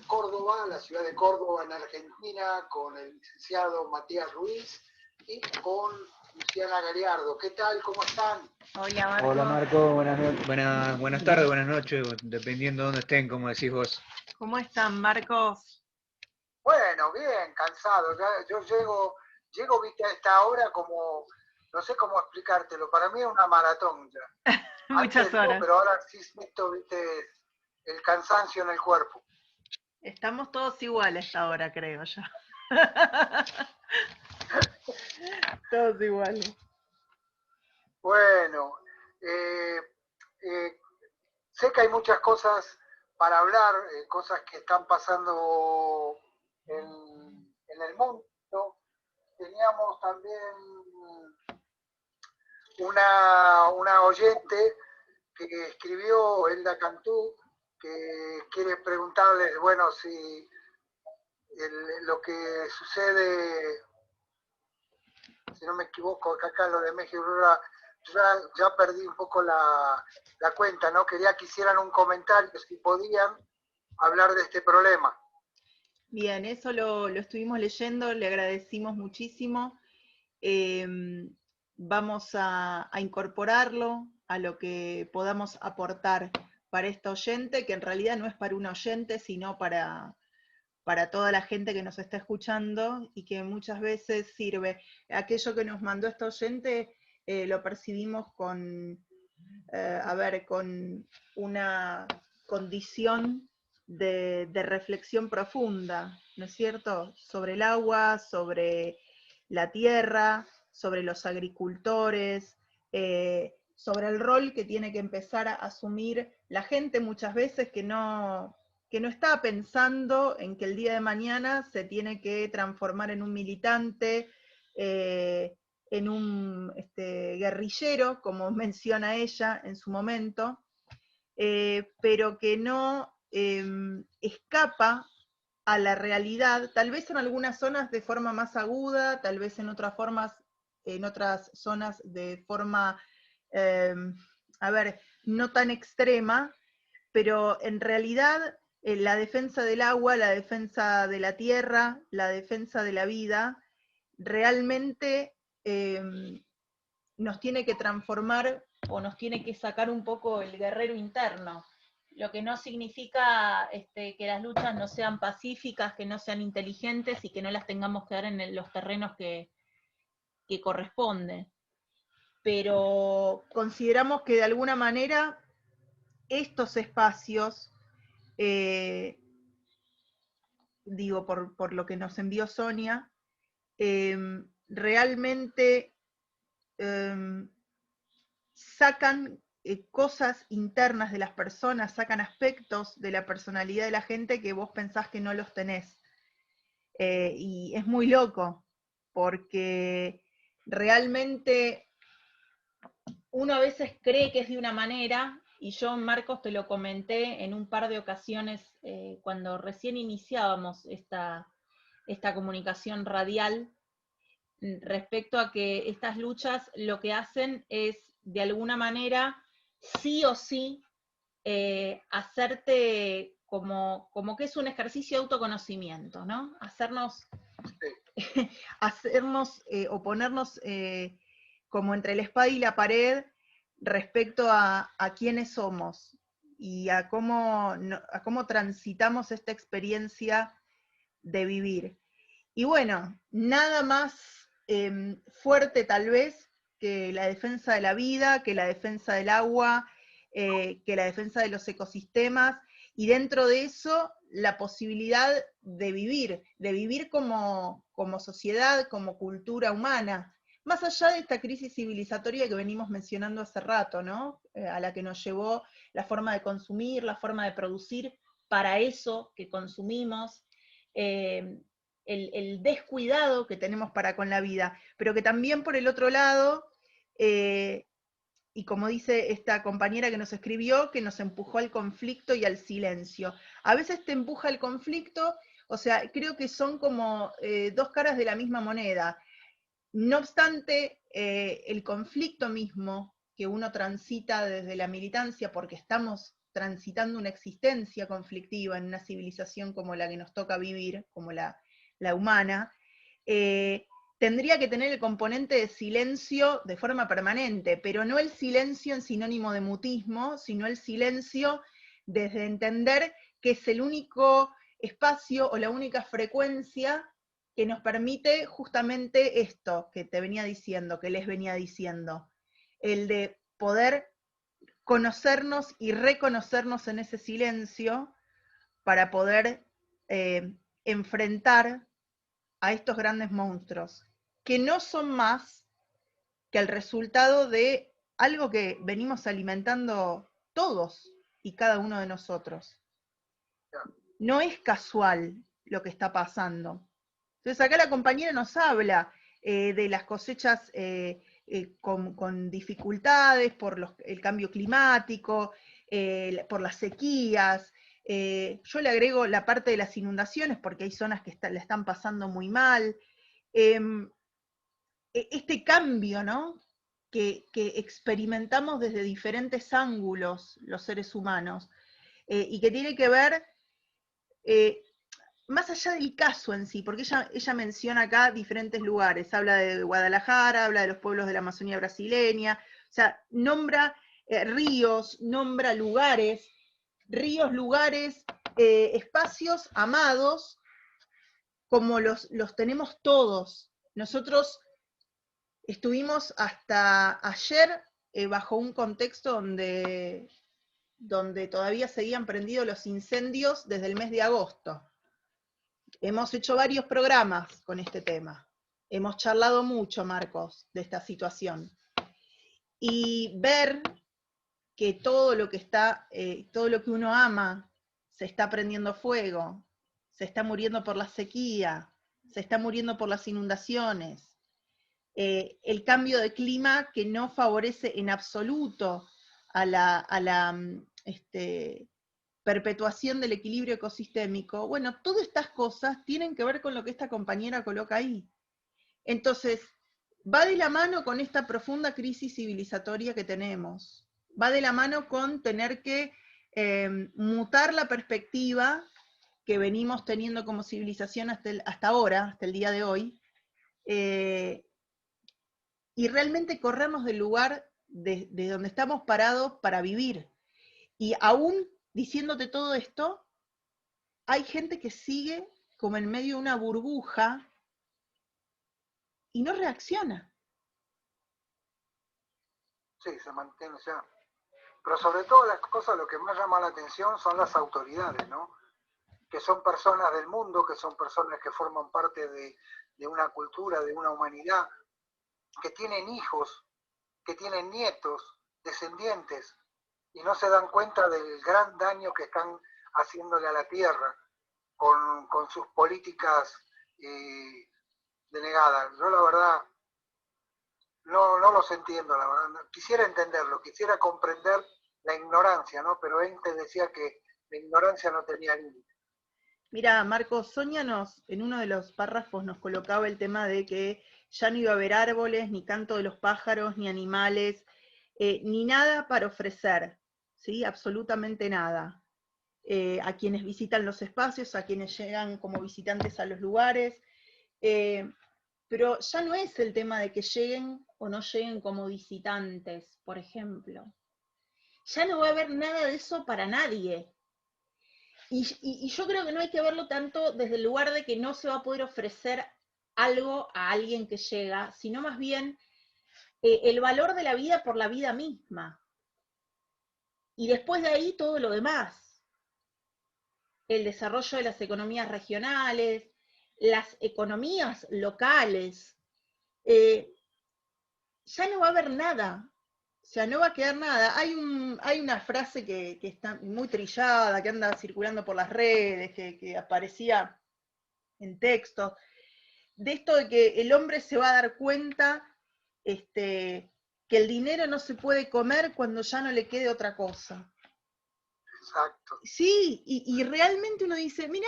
Córdoba, la ciudad de Córdoba en Argentina, con el licenciado Matías Ruiz y con Luciana Galeardo. ¿Qué tal? ¿Cómo están? Hola Marco. Hola Marco, buenas tardes, buenas noches, dependiendo de dónde estén, como decís vos. ¿Cómo están, Marcos? Bueno, bien, cansado. Yo llego, viste, a esta hora como, no sé cómo explicártelo, para mí es una maratón ya. Muchas Antes no, horas. pero ahora sí siento, viste, el cansancio en el cuerpo. Estamos todos iguales ahora, creo yo. Todos iguales. Bueno, eh, eh, sé que hay muchas cosas para hablar, cosas que están pasando en el mundo. Teníamos también una oyente que escribió, Elda Cantú, que quiere preguntarles, bueno, si lo que sucede, si no me equivoco, acá lo de México, ya perdí un poco la cuenta, ¿no? Quería que hicieran un comentario, si podían hablar de este problema. Bien, eso lo estuvimos leyendo, le agradecimos muchísimo. Eh, Vamos a incorporarlo a lo que podamos aportar para esta oyente, que en realidad no es para un oyente, sino para toda la gente que nos está escuchando y que muchas veces sirve. Aquello que nos mandó esta oyente lo percibimos con una condición de reflexión profunda, ¿no es cierto? Sobre el agua, sobre la tierra, sobre los agricultores, sobre el rol que tiene que empezar a asumir la gente muchas veces que no está pensando en que el día de mañana se tiene que transformar en un militante, en un guerrillero, como menciona ella en su momento, pero que no escapa a la realidad, tal vez en algunas zonas de forma más aguda, tal vez en otras zonas de forma, eh, no tan extrema, pero en realidad la defensa del agua, la defensa de la tierra, la defensa de la vida, realmente nos tiene que transformar o nos tiene que sacar un poco el guerrero interno, lo que no significa que las luchas no sean pacíficas, que no sean inteligentes y que no las tengamos que dar en los terrenos que corresponden. Pero consideramos que de alguna manera estos espacios, digo por lo que nos envió Sonia, realmente sacan cosas internas de las personas, sacan aspectos de la personalidad de la gente que vos pensás que no los tenés. Y es muy loco, porque realmente uno a veces cree que es de una manera, y yo, Marcos, te lo comenté en un par de ocasiones cuando recién iniciábamos esta comunicación radial, respecto a que estas luchas lo que hacen es, de alguna manera, sí o sí, hacerte como que es un ejercicio de autoconocimiento, ¿no? Hacernos o ponernos como entre la espada y la pared respecto a quiénes somos y a cómo transitamos esta experiencia de vivir. Y bueno, nada más fuerte tal vez que la defensa de la vida, que la defensa del agua, que la defensa de los ecosistemas, y dentro de eso la posibilidad de vivir como sociedad, como cultura humana, más allá de esta crisis civilizatoria que venimos mencionando hace rato, ¿no? A la que nos llevó la forma de consumir, la forma de producir para eso que consumimos, el descuidado que tenemos para con la vida, pero que también por el otro lado, y como dice esta compañera que nos escribió, que nos empujó al conflicto y al silencio. A veces te empuja el conflicto, o sea, creo que son como dos caras de la misma moneda. No obstante, el conflicto mismo que uno transita desde la militancia, porque estamos transitando una existencia conflictiva en una civilización como la que nos toca vivir, como la humana, tendría que tener el componente de silencio de forma permanente, pero no el silencio en sinónimo de mutismo, sino el silencio desde entender que es el único espacio o la única frecuencia que nos permite justamente esto que te venía diciendo, que les venía diciendo, el de poder conocernos y reconocernos en ese silencio para poder enfrentar a estos grandes monstruos, que no son más que el resultado de algo que venimos alimentando todos y cada uno de nosotros. No es casual lo que está pasando. Entonces acá la compañera nos habla de las cosechas con dificultades por el cambio climático, por las sequías. Yo le agrego la parte de las inundaciones porque hay zonas que la están pasando muy mal. Este cambio, ¿no?, que experimentamos desde diferentes ángulos los seres humanos y que tiene que ver más allá del caso en sí, porque ella menciona acá diferentes lugares, habla de Guadalajara, habla de los pueblos de la Amazonía brasileña, o sea, nombra ríos, nombra lugares, espacios amados, como los tenemos todos. Nosotros estuvimos hasta ayer bajo un contexto donde todavía seguían prendidos los incendios desde el mes de agosto. Hemos hecho varios programas con este tema. Hemos charlado mucho, Marcos, de esta situación. Y ver que todo lo que uno ama se está prendiendo fuego, se está muriendo por la sequía, se está muriendo por las inundaciones, el cambio de clima que no favorece en absoluto a la perpetuación del equilibrio ecosistémico. Bueno, todas estas cosas tienen que ver con lo que esta compañera coloca ahí. Entonces, va de la mano con esta profunda crisis civilizatoria que tenemos, va de la mano con tener que mutar la perspectiva que venimos teniendo como civilización hasta ahora, hasta el día de hoy, y realmente corrernos del lugar de donde estamos parados para vivir. Y aún diciéndote todo esto, hay gente que sigue como en medio de una burbuja y no reacciona. Sí, se mantiene, o sea. Pero sobre todo las cosas, lo que más llama la atención son las autoridades, ¿no? Que son personas del mundo, que son personas que forman parte de una cultura, de una humanidad, que tienen hijos, que tienen nietos, descendientes, y no se dan cuenta del gran daño que están haciéndole a la tierra con sus políticas denegadas. Yo la verdad no los entiendo, la verdad. Quisiera entenderlo, quisiera comprender la ignorancia, ¿no? Pero Ente decía que la ignorancia no tenía límite. Mira, Marcos, Sonia en uno de los párrafos nos colocaba el tema de que ya no iba a haber árboles, ni canto de los pájaros, ni animales, ni nada para ofrecer, ¿sí? Absolutamente nada. A quienes visitan los espacios, a quienes llegan como visitantes a los lugares, pero ya no es el tema de que lleguen o no lleguen como visitantes, por ejemplo. Ya no va a haber nada de eso para nadie. Y yo creo que no hay que verlo tanto desde el lugar de que no se va a poder ofrecer algo a alguien que llega, sino más bien el valor de la vida por la vida misma. Y después de ahí todo lo demás. El desarrollo de las economías regionales, las economías locales. Ya no va a haber nada. O sea, no va a quedar nada. Hay una frase que está muy trillada, que anda circulando por las redes, que aparecía en textos, de esto de que el hombre se va a dar cuenta que el dinero no se puede comer cuando ya no le quede otra cosa. Exacto. Sí, y realmente uno dice, mira,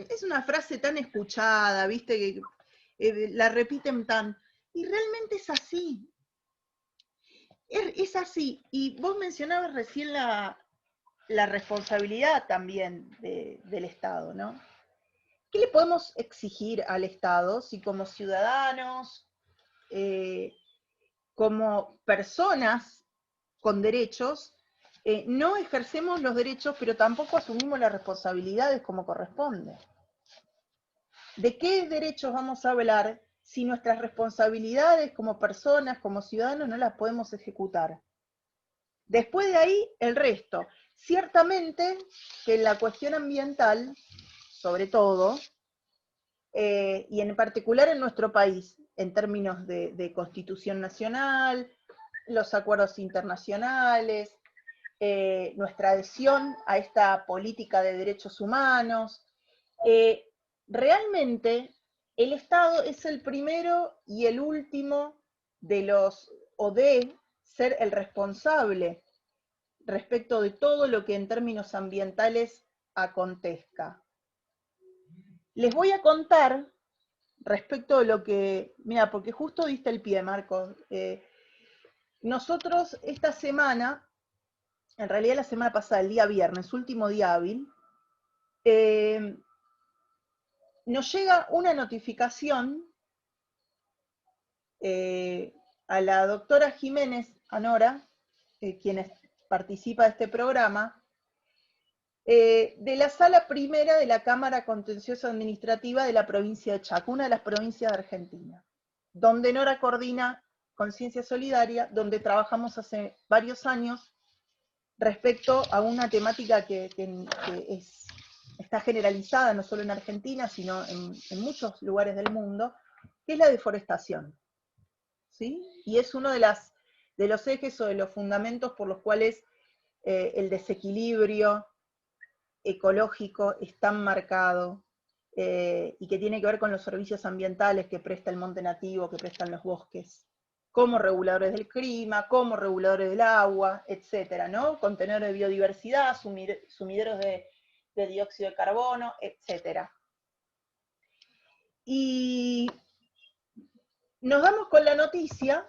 es una frase tan escuchada, viste, que la repiten tan, y realmente es así. Es así. Y vos mencionabas recién la responsabilidad también del Estado, ¿no? ¿Qué le podemos exigir al Estado si como ciudadanos, como personas con derechos, no ejercemos los derechos, pero tampoco asumimos las responsabilidades como corresponde? ¿De qué derechos vamos a hablar si nuestras responsabilidades como personas, como ciudadanos, no las podemos ejecutar? Después de ahí, el resto. Ciertamente que en la cuestión ambiental, sobre todo, y en particular en nuestro país, en términos de Constitución Nacional, los acuerdos internacionales, nuestra adhesión a esta política de derechos humanos, realmente el Estado es el primero y el último de los, o de ser el responsable respecto de todo lo que en términos ambientales acontezca. Les voy a contar respecto de lo que, mira, porque justo diste el pie, Marcos. Nosotros esta semana, en realidad la semana pasada, el día viernes, último día hábil, nos llega una notificación a la doctora Jiménez Anora, quien participa de este programa, de la sala primera de la Cámara Contenciosa Administrativa de la provincia de Chaco, una de las provincias de Argentina, donde Nora coordina Conciencia Solidaria, donde trabajamos hace varios años respecto a una temática que está generalizada no solo en Argentina, sino en muchos lugares del mundo, que es la deforestación, ¿sí? Y es uno de los ejes o de los fundamentos por los cuales el desequilibrio ecológico es tan marcado, y que tiene que ver con los servicios ambientales que presta el monte nativo, que prestan los bosques, como reguladores del clima, como reguladores del agua, etcétera, ¿no? Contenedores de biodiversidad, sumideros de dióxido de carbono, etcétera. Y nos damos con la noticia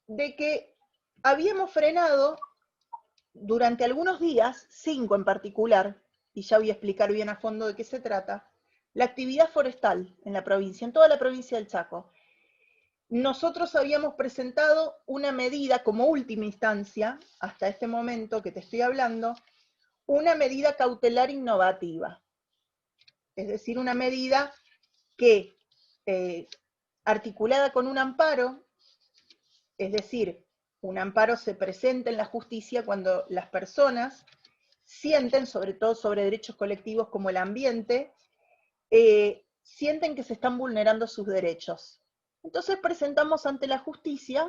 de que habíamos frenado durante algunos días, 5 en particular, y ya voy a explicar bien a fondo de qué se trata, la actividad forestal en la provincia, en toda la provincia del Chaco. Nosotros habíamos presentado una medida como última instancia, hasta este momento que te estoy hablando, una medida cautelar innovativa. Es decir, una medida que, articulada con un amparo, es decir, un amparo se presenta en la justicia cuando las personas sienten, sobre todo sobre derechos colectivos como el ambiente, sienten que se están vulnerando sus derechos. Entonces presentamos ante la justicia,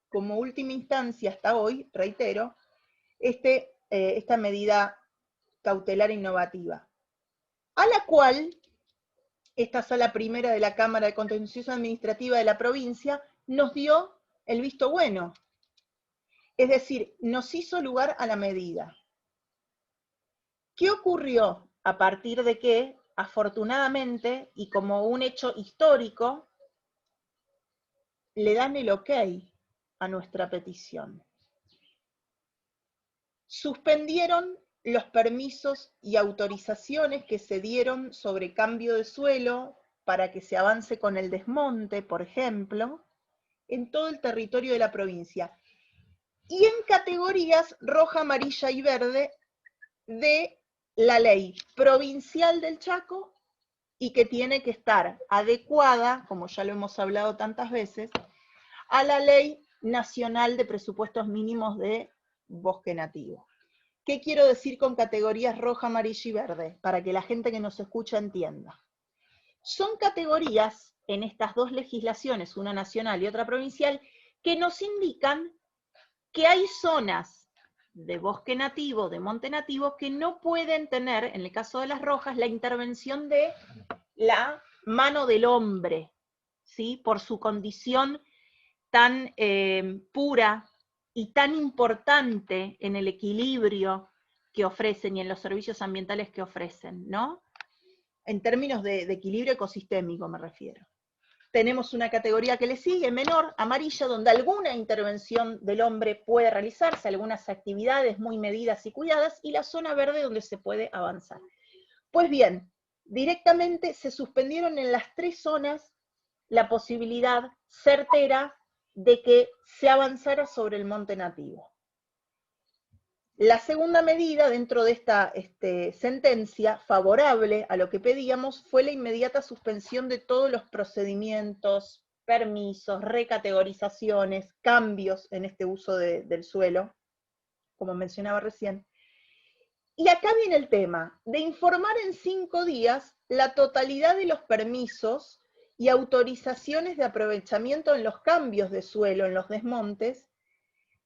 como última instancia hasta hoy, reitero, esta medida cautelar innovativa, a la cual esta sala primera de la Cámara de Contencioso Administrativa de la provincia nos dio el visto bueno. Es decir, nos hizo lugar a la medida. ¿Qué ocurrió? A partir de que, afortunadamente, y como un hecho histórico, le dan el ok a nuestra petición. Suspendieron los permisos y autorizaciones que se dieron sobre cambio de suelo para que se avance con el desmonte, por ejemplo, en todo el territorio de la provincia. Y en categorías roja, amarilla y verde de la ley provincial del Chaco, y que tiene que estar adecuada, como ya lo hemos hablado tantas veces, a la Ley Nacional de Presupuestos Mínimos de Bosque Nativo. ¿Qué quiero decir con categorías roja, amarilla y verde? Para que la gente que nos escucha entienda. Son categorías en estas dos legislaciones, una nacional y otra provincial, que nos indican que hay zonas de bosque nativo, de monte nativo, que no pueden tener, en el caso de las rojas, la intervención de la mano del hombre, ¿sí? Por su condición tan pura y tan importante en el equilibrio que ofrecen y en los servicios ambientales que ofrecen, ¿no? En términos de equilibrio ecosistémico me refiero. tenemos una categoría que le sigue, menor, amarilla, donde alguna intervención del hombre puede realizarse, algunas actividades muy medidas y cuidadas, y la zona verde donde se puede avanzar. Pues bien, directamente se suspendieron en las 3 zonas la posibilidad certera de que se avanzara sobre el monte nativo. La segunda medida dentro de esta sentencia, favorable a lo que pedíamos, fue la inmediata suspensión de todos los procedimientos, permisos, recategorizaciones, cambios en este uso del suelo, como mencionaba recién. Y acá viene el tema de informar en 5 días la totalidad de los permisos y autorizaciones de aprovechamiento en los cambios de suelo, en los desmontes,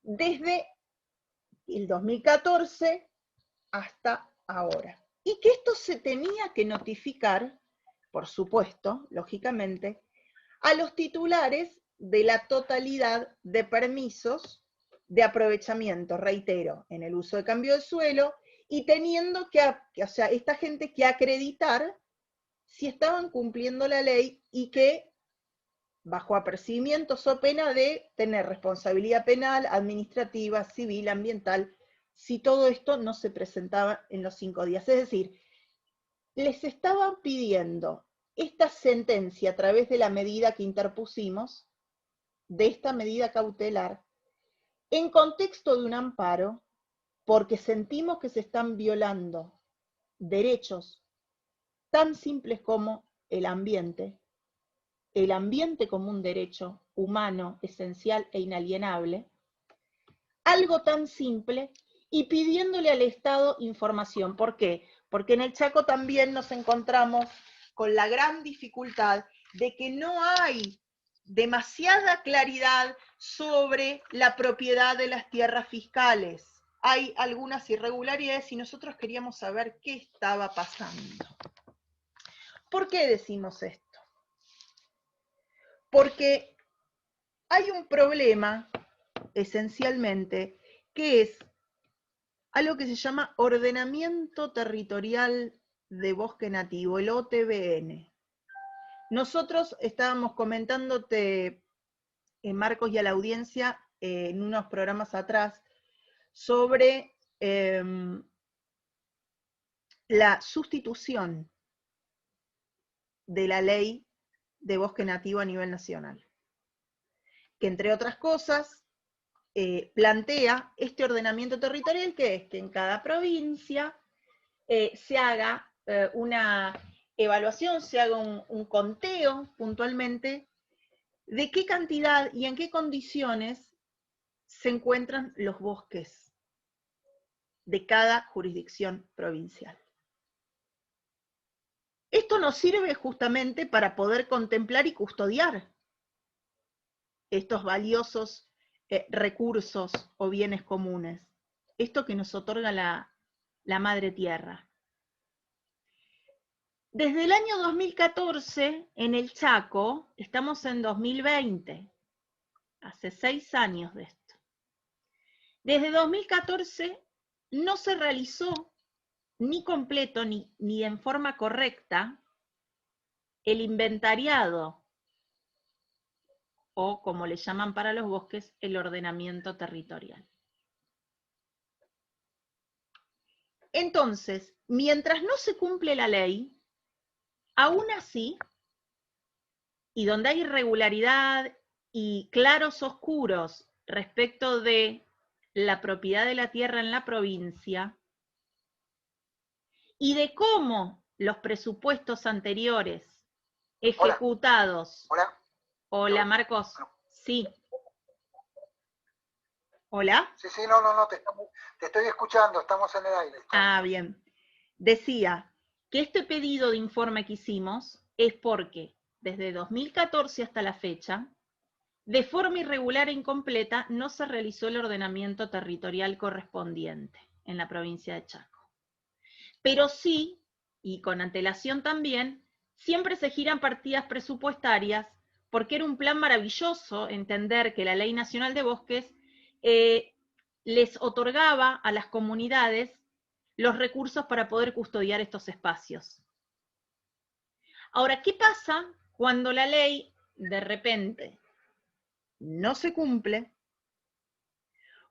desde el 2014 hasta ahora. Y que esto se tenía que notificar, por supuesto, lógicamente, a los titulares de la totalidad de permisos de aprovechamiento, reitero, en el uso de cambio de suelo, y teniendo o sea, esta gente que acreditar si estaban cumpliendo la ley y que, bajo apercibimientos o pena de tener responsabilidad penal, administrativa, civil, ambiental, si todo esto no se presentaba en los 5 días. Es decir, les estaban pidiendo esta sentencia a través de la medida que interpusimos, de esta medida cautelar, en contexto de un amparo, porque sentimos que se están violando derechos tan simples como el ambiente como un derecho humano, esencial e inalienable, algo tan simple, y pidiéndole al Estado información. ¿Por qué? Porque en el Chaco también nos encontramos con la gran dificultad de que no hay demasiada claridad sobre la propiedad de las tierras fiscales. Hay algunas irregularidades y nosotros queríamos saber qué estaba pasando. ¿Por qué decimos esto? Porque hay un problema, esencialmente, que es algo que se llama ordenamiento territorial de bosque nativo, el OTBN. Nosotros estábamos comentándote, Marcos, y a la audiencia, en unos programas atrás, sobre la sustitución de la ley de bosque nativo a nivel nacional, que entre otras cosas plantea este ordenamiento territorial, que es que en cada provincia se haga una evaluación, se haga un conteo puntualmente de qué cantidad y en qué condiciones se encuentran los bosques de cada jurisdicción provincial. Esto nos sirve justamente para poder contemplar y custodiar estos valiosos recursos o bienes comunes, esto que nos otorga la madre tierra. Desde el año 2014, en el Chaco, estamos en 2020, hace 6 años de esto. Desde 2014 no se realizó ni completo ni en forma correcta el inventariado, o como le llaman para los bosques, el ordenamiento territorial. Entonces, mientras no se cumple la ley, aún así, y donde hay irregularidad y claros oscuros respecto de la propiedad de la tierra en la provincia, y de cómo los presupuestos anteriores ejecutados... Hola. Hola, Marcos. Sí. ¿Hola? Sí, no, te estoy escuchando, estamos en el aire. Ah, bien. Decía que este pedido de informe que hicimos es porque desde 2014 hasta la fecha, de forma irregular e incompleta, no se realizó el ordenamiento territorial correspondiente en la provincia de Chaco. Pero sí, y con antelación también, siempre se giran partidas presupuestarias, porque era un plan maravilloso entender que la Ley Nacional de Bosques les otorgaba a las comunidades los recursos para poder custodiar estos espacios. Ahora, ¿qué pasa cuando la ley de repente no se cumple,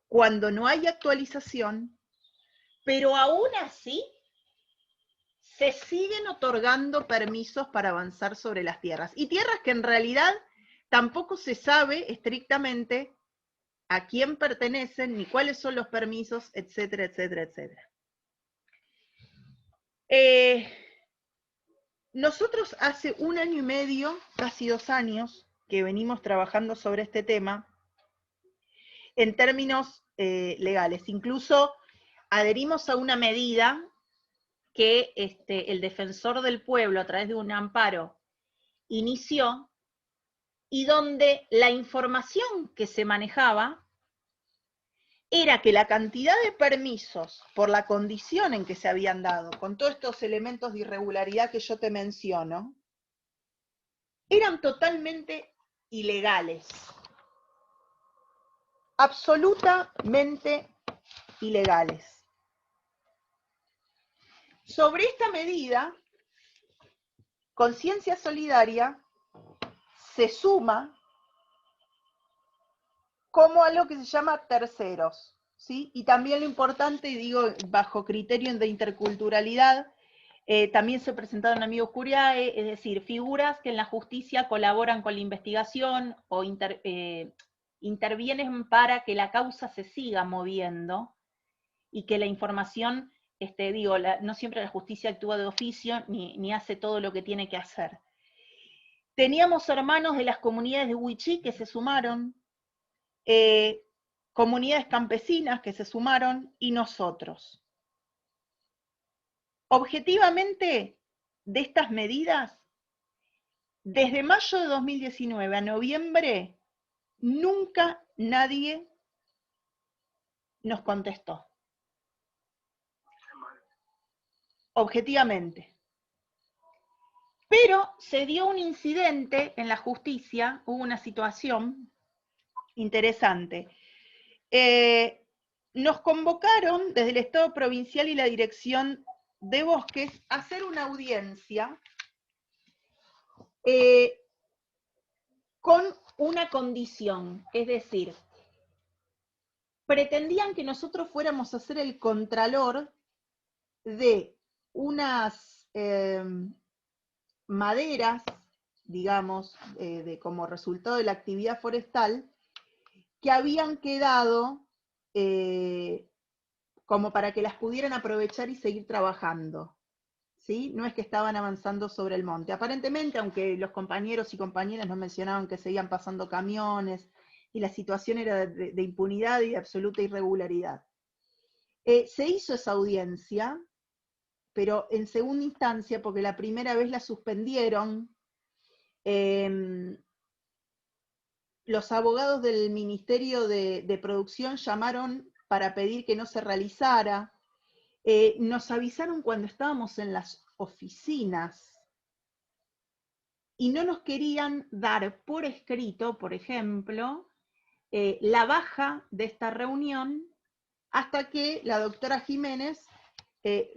cuando no hay actualización, pero aún así se siguen otorgando permisos para avanzar sobre las tierras. Y tierras que en realidad tampoco se sabe estrictamente a quién pertenecen, ni cuáles son los permisos, etcétera, etcétera, etcétera. Nosotros hace 1 año y medio, casi 2 años, que venimos trabajando sobre este tema en términos legales. Incluso adherimos a una medida que el defensor del pueblo, a través de un amparo, inició, y donde la información que se manejaba era que la cantidad de permisos por la condición en que se habían dado, con todos estos elementos de irregularidad que yo te menciono, eran totalmente ilegales. Absolutamente ilegales. Sobre esta medida, Conciencia Solidaria se suma como algo que se llama terceros, ¿sí? Y también lo importante, y digo, bajo criterio de interculturalidad, también se presentaron amigos curiae, es decir, figuras que en la justicia colaboran con la investigación o intervienen para que la causa se siga moviendo y que la información, no siempre la justicia actúa de oficio ni hace todo lo que tiene que hacer. Teníamos hermanos de las comunidades de Huichí que se sumaron, comunidades campesinas que se sumaron y nosotros. Objetivamente, de estas medidas, desde mayo de 2019 a noviembre, nunca nadie nos contestó. Objetivamente. Pero se dio un incidente en la justicia, hubo una situación interesante. Nos convocaron desde el Estado provincial y la Dirección de Bosques a hacer una audiencia con una condición, es decir, pretendían que nosotros fuéramos a ser el contralor de unas maderas, digamos, como resultado de la actividad forestal, que habían quedado como para que las pudieran aprovechar y seguir trabajando, ¿sí? No es que estaban avanzando sobre el monte. Aparentemente, aunque los compañeros y compañeras nos mencionaban que seguían pasando camiones, y la situación era de impunidad y de absoluta irregularidad. Se hizo esa audiencia, pero en segunda instancia, porque la primera vez la suspendieron, los abogados del Ministerio de Producción llamaron para pedir que no se realizara. Nos avisaron cuando estábamos en las oficinas y no nos querían dar por escrito, por ejemplo, la baja de esta reunión hasta que la doctora Jiménez,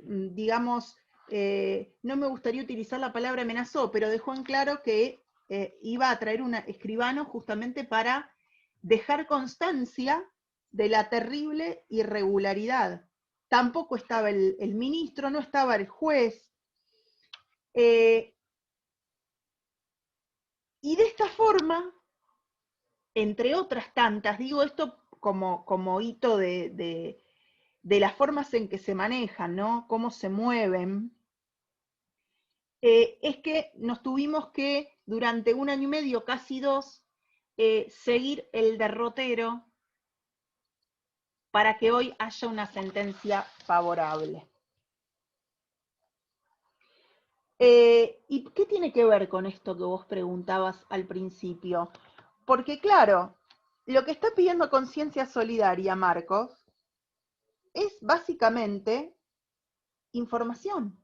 digamos, no me gustaría utilizar la palabra amenazó, pero dejó en claro que iba a traer un escribano justamente para dejar constancia de la terrible irregularidad. Tampoco estaba el ministro, no estaba el juez. Y de esta forma, entre otras tantas, digo esto como hito de las formas en que se manejan, ¿no? Cómo se mueven, es que nos tuvimos que, durante 1 año y medio, casi 2, seguir el derrotero para que hoy haya una sentencia favorable. ¿Y qué tiene que ver con esto que vos preguntabas al principio? Porque claro, lo que está pidiendo Conciencia Solidaria, Marcos, es básicamente información.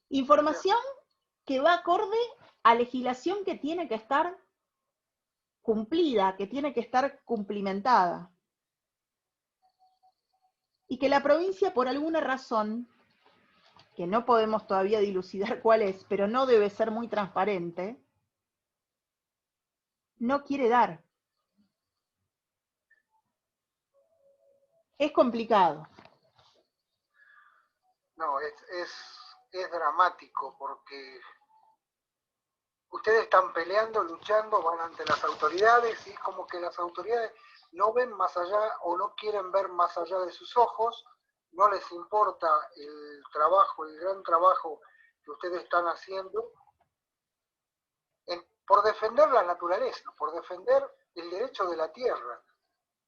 Información que va acorde a legislación que tiene que estar cumplida, que tiene que estar cumplimentada. Y que la provincia, por alguna razón, que no podemos todavía dilucidar cuál es, pero no debe ser muy transparente, no quiere dar. Es complicado. No, es dramático porque ustedes están peleando, luchando, van ante las autoridades y es como que las autoridades no ven más allá o no quieren ver más allá de sus ojos, no les importa el trabajo, el gran trabajo que ustedes están haciendo por defender la naturaleza, por defender el derecho de la tierra,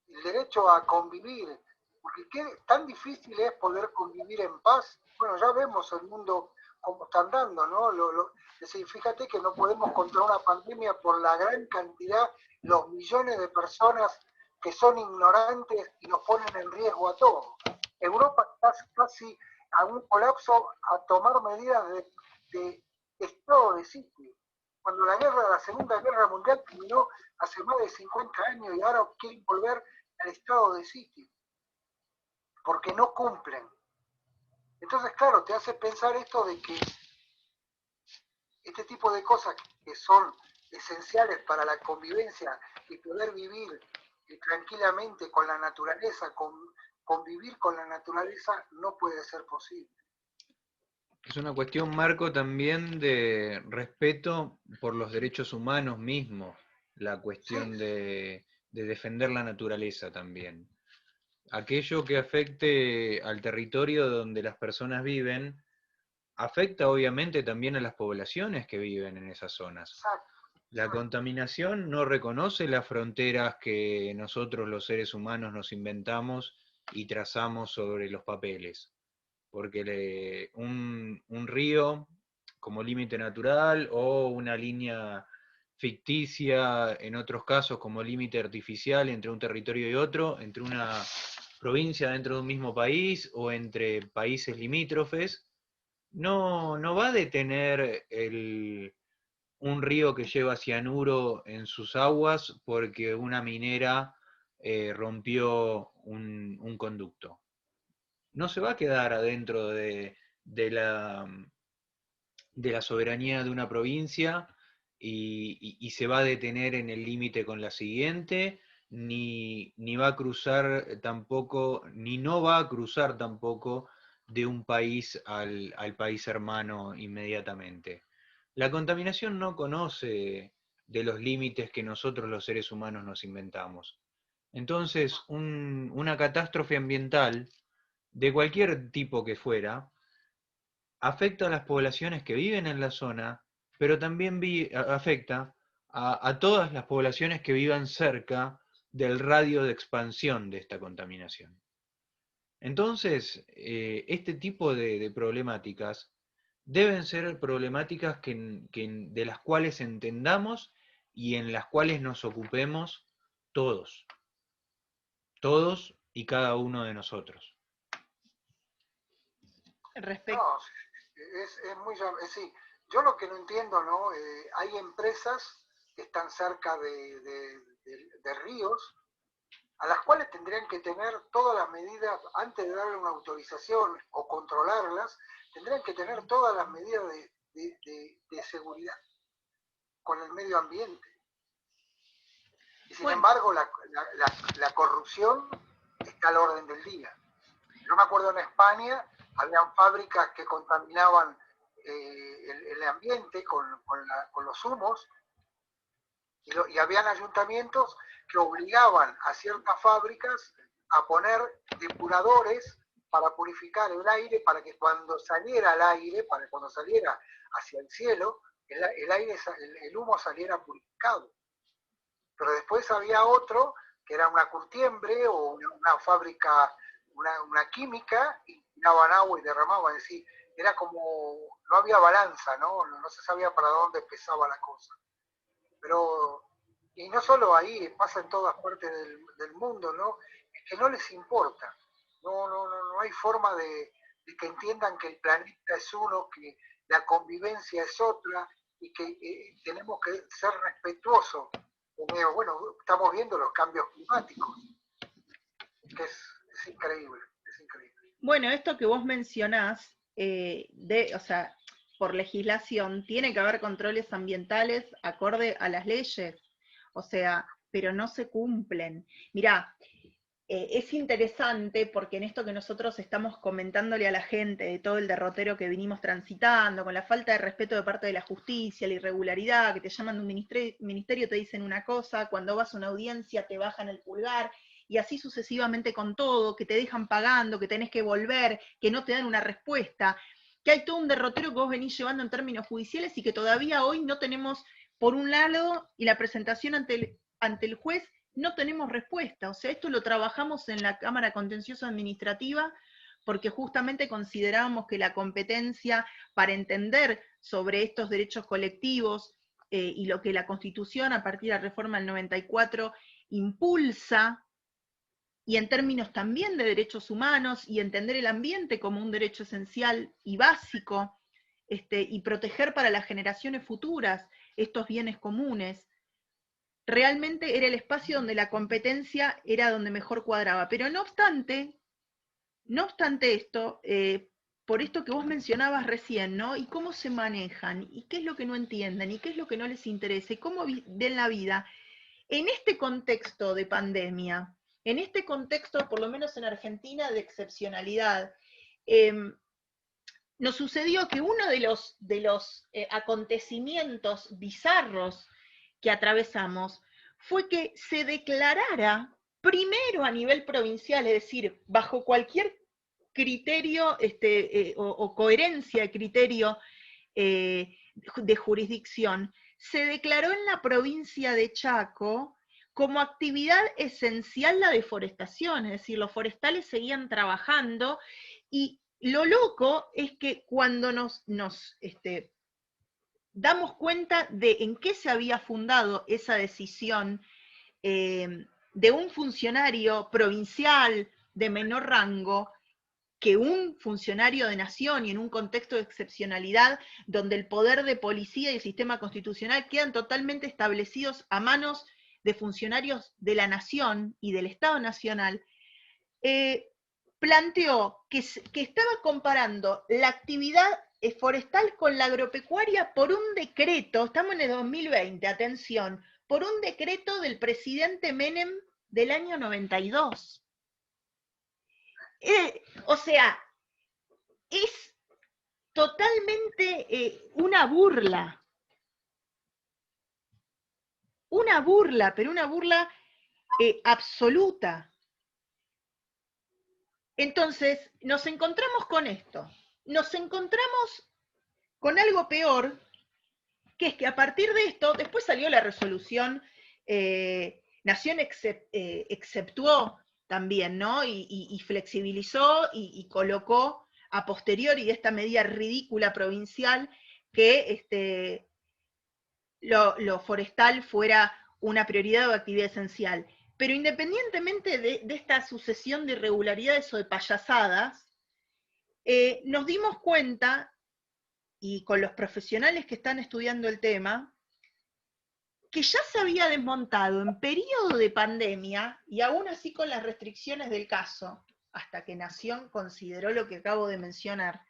el derecho a convivir, porque tan difícil es poder convivir en paz. Bueno, ya vemos el mundo como está andando, ¿no? Es decir, fíjate que no podemos controlar una pandemia por la gran cantidad, los millones de personas que son ignorantes y nos ponen en riesgo a todos. Europa está casi a un colapso, a tomar medidas de estado de sitio. Cuando la Segunda Guerra Mundial terminó hace más de 50 años y ahora quieren volver al estado de sitio, porque no cumplen. Entonces, claro, te hace pensar esto de que este tipo de cosas que son esenciales para la convivencia y poder vivir tranquilamente con la naturaleza, convivir con la naturaleza, no puede ser posible. Es una cuestión, Marco, también de respeto por los derechos humanos mismos, la cuestión Sí. de defender la naturaleza también. Aquello que afecte al territorio donde las personas viven, afecta obviamente también a las poblaciones que viven en esas zonas. Exacto. La contaminación no reconoce las fronteras que nosotros los seres humanos nos inventamos y trazamos sobre los papeles. Porque un río como límite natural o una línea ficticia, en otros casos como límite artificial entre un territorio y otro, entre una provincia dentro de un mismo país o entre países limítrofes, no va a detener un río que lleva cianuro en sus aguas porque una minera rompió un conducto. No se va a quedar adentro de la, de la soberanía de una provincia y se va a detener en el límite con la siguiente, ni va a cruzar tampoco, ni no va a cruzar tampoco de un país al país hermano inmediatamente. La contaminación no conoce de los límites que nosotros los seres humanos nos inventamos. Entonces, una catástrofe ambiental, de cualquier tipo que fuera, afecta a las poblaciones que viven en la zona, pero también afecta a todas las poblaciones que vivan cerca del radio de expansión de esta contaminación. Entonces, este tipo de problemáticas deben ser problemáticas de las cuales entendamos y en las cuales nos ocupemos todos, todos y cada uno de nosotros. No, es muy... Sí, yo lo que no entiendo, ¿no? Hay empresas que están cerca de ríos, a las cuales tendrían que tener todas las medidas, antes de darle una autorización o controlarlas, tendrían que tener todas las medidas de seguridad con el medio ambiente. Y sin embargo, la corrupción está al orden del día. Yo me acuerdo en España, habían fábricas que contaminaban el ambiente con los humos, y habían ayuntamientos que obligaban a ciertas fábricas a poner depuradores para purificar el aire, para que cuando saliera al aire, para cuando saliera hacia el cielo, el humo saliera purificado. Pero después había otro que era una curtiembre o una fábrica, una química, y tiraban agua y derramaban. Es decir, era como, no había balanza, no se sabía para dónde pesaba la cosa. Pero, y no solo ahí, pasa en todas partes del mundo, ¿no? Es que no les importa. No hay forma de que entiendan que el planeta es uno, que la convivencia es otra y que tenemos que ser respetuosos. Bueno, estamos viendo los cambios climáticos, que es increíble, es increíble. Bueno, esto que vos mencionás o sea, por legislación, tiene que haber controles ambientales acorde a las leyes, o sea, pero no se cumplen. Mirá, es interesante porque en esto que nosotros estamos comentándole a la gente de todo el derrotero que vinimos transitando, con la falta de respeto de parte de la justicia, la irregularidad, que te llaman de un ministerio, te dicen una cosa, cuando vas a una audiencia te bajan el pulgar, y así sucesivamente con todo, que te dejan pagando, que tenés que volver, que no te dan una respuesta, que hay todo un derrotero que vos venís llevando en términos judiciales y que todavía hoy no tenemos, por un lado, y la presentación ante el juez, no tenemos respuesta. O sea, esto lo trabajamos en la Cámara Contencioso Administrativa porque justamente considerábamos que la competencia para entender sobre estos derechos colectivos y lo que la Constitución a partir de la reforma del 94 impulsa, y en términos también de derechos humanos, y entender el ambiente como un derecho esencial y básico, y proteger para las generaciones futuras estos bienes comunes, realmente era el espacio donde la competencia era donde mejor cuadraba. Pero no obstante esto, por esto que vos mencionabas recién, ¿no? Y cómo se manejan, y qué es lo que no entienden, y qué es lo que no les interesa, y cómo ven la vida. En este contexto de pandemia, en este contexto, por lo menos en Argentina, de excepcionalidad, nos sucedió que uno de los acontecimientos bizarros que atravesamos fue que se declarara primero a nivel provincial, es decir, bajo cualquier criterio o coherencia de criterio de jurisdicción, se declaró en la provincia de Chaco como actividad esencial la deforestación, es decir, los forestales seguían trabajando, y lo loco es que cuando nos damos cuenta de en qué se había fundado esa decisión de un funcionario provincial de menor rango que un funcionario de nación, y en un contexto de excepcionalidad donde el poder de policía y el sistema constitucional quedan totalmente establecidos a manos de funcionarios de la nación y del Estado Nacional, planteó que estaba comparando la actividad forestal con la agropecuaria por un decreto, estamos en el 2020, atención, por un decreto del presidente Menem del año 92. O sea, es totalmente una burla, pero una burla absoluta. Entonces, nos encontramos con esto, nos encontramos con algo peor, que es que a partir de esto, después salió la resolución, Nación exceptuó también, ¿no? Y flexibilizó y colocó a posteriori de esta medida ridícula provincial que lo forestal fuera una prioridad o actividad esencial. Pero independientemente de esta sucesión de irregularidades o de payasadas, nos dimos cuenta, y con los profesionales que están estudiando el tema, que ya se había desmontado en periodo de pandemia, y aún así con las restricciones del caso, hasta que Nación consideró lo que acabo de mencionar,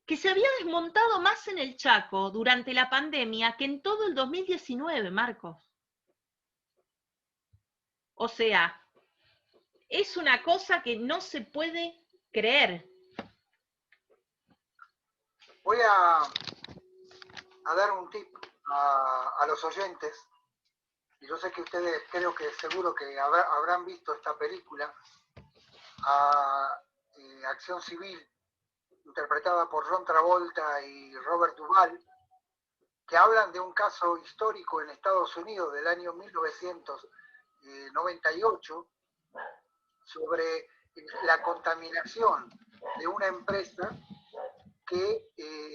que se había desmontado más en el Chaco durante la pandemia que en todo el 2019, Marcos. O sea, es una cosa que no se puede creer. Voy a dar un tip a los oyentes, y yo sé que ustedes, creo que seguro que habrán visto esta película, Acción Civil, interpretada por John Travolta y Robert Duvall, que hablan de un caso histórico en Estados Unidos del año 1998 sobre la contaminación de una empresa que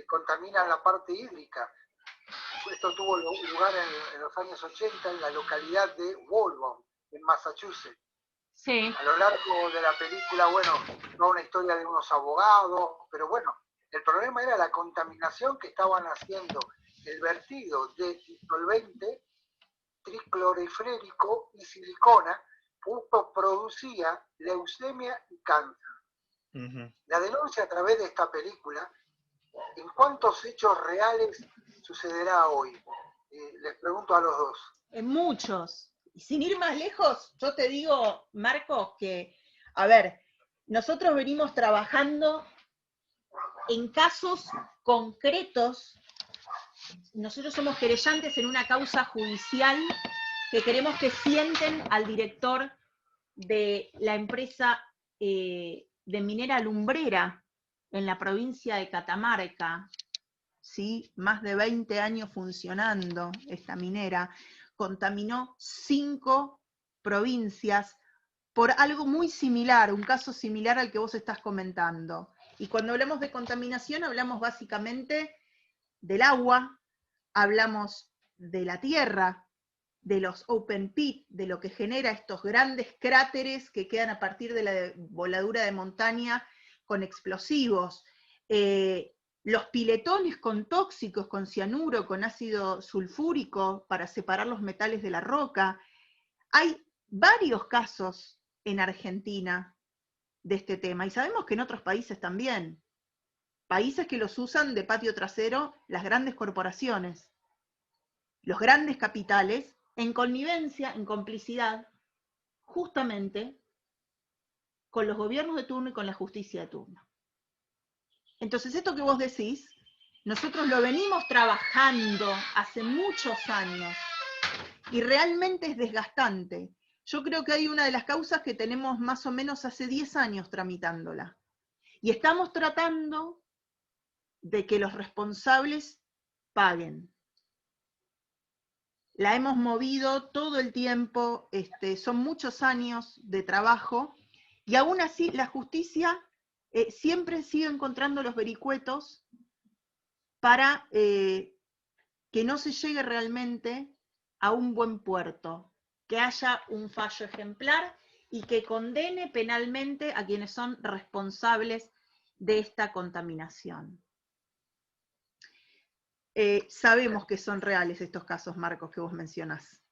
contamina la parte hídrica. Esto tuvo lugar en los años 80 en la localidad de Waltham, en Massachusetts. Sí. A lo largo de la película, bueno, va una historia de unos abogados, pero bueno, el problema era la contaminación que estaban haciendo, el vertido de disolvente tricloriférico y silicona, producía leucemia y cáncer. La denuncia a través de esta película, ¿en cuántos hechos reales sucederá hoy? Les pregunto a los dos. En muchos. Y sin ir más lejos, yo te digo, Marcos, que, a ver, nosotros venimos trabajando en casos concretos. Nosotros somos querellantes en una causa judicial que queremos que sienten al director de la empresa de minera Lumbrera en la provincia de Catamarca, ¿sí? Más de 20 años funcionando esta minera, contaminó 5 provincias por algo muy similar, un caso similar al que vos estás comentando. Y cuando hablamos de contaminación, hablamos básicamente del agua, hablamos de la tierra, de los open pit, de lo que genera estos grandes cráteres que quedan a partir de la voladura de montaña con explosivos, los piletones con tóxicos, con cianuro, con ácido sulfúrico para separar los metales de la roca. Hay varios casos en Argentina de este tema, y sabemos que en otros países también. Países que los usan de patio trasero las grandes corporaciones, los grandes capitales, en connivencia, en complicidad, justamente con los gobiernos de turno y con la justicia de turno. Entonces, esto que vos decís, nosotros lo venimos trabajando hace muchos años y realmente es desgastante. Yo creo que hay una de las causas que tenemos más o menos hace 10 años tramitándola. Y estamos tratando de que los responsables paguen. La hemos movido todo el tiempo, son muchos años de trabajo, y aún así la justicia siempre sigue encontrando los vericuetos para que no se llegue realmente a un buen puerto, que haya un fallo ejemplar y que condene penalmente a quienes son responsables de esta contaminación. Sabemos que son reales estos casos, Marcos, que vos mencionás.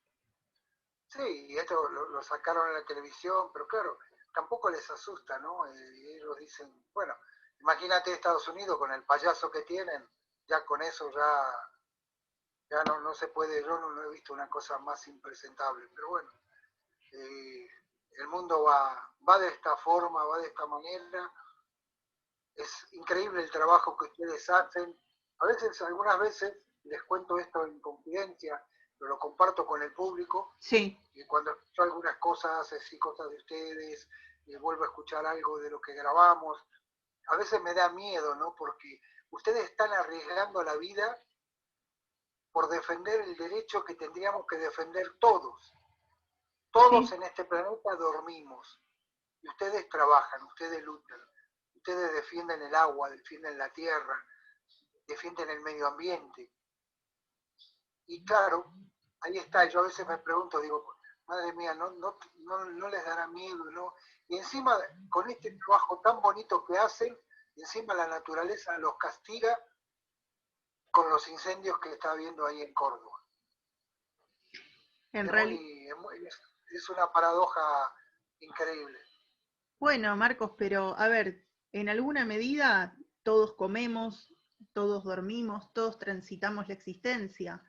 Sí, esto lo sacaron en la televisión, pero claro, tampoco les asusta, ¿no? Ellos dicen, bueno, imagínate Estados Unidos con el payaso que tienen, ya con eso ya no se puede, yo no he visto una cosa más impresentable, pero bueno, el mundo va de esta forma, va de esta manera. Es increíble el trabajo que ustedes hacen. Algunas veces, les cuento esto en confidencia, pero lo comparto con el público. Sí. Y cuando escucho algunas cosas, así cosas de ustedes, y vuelvo a escuchar algo de lo que grabamos, a veces me da miedo, ¿no? Porque ustedes están arriesgando la vida por defender el derecho que tendríamos que defender todos. Todos en este planeta dormimos. Y ustedes trabajan, ustedes luchan. Ustedes defienden el agua, defienden la tierra, defienden el medio ambiente. Y claro, ahí está, yo a veces me pregunto, digo, madre mía, no les dará miedo, ¿no? Y encima, con este trabajo tan bonito que hacen, encima la naturaleza los castiga con los incendios que está habiendo ahí en Córdoba. Es una paradoja increíble. Bueno, Marcos, pero a ver, en alguna medida todos comemos, todos dormimos, todos transitamos la existencia.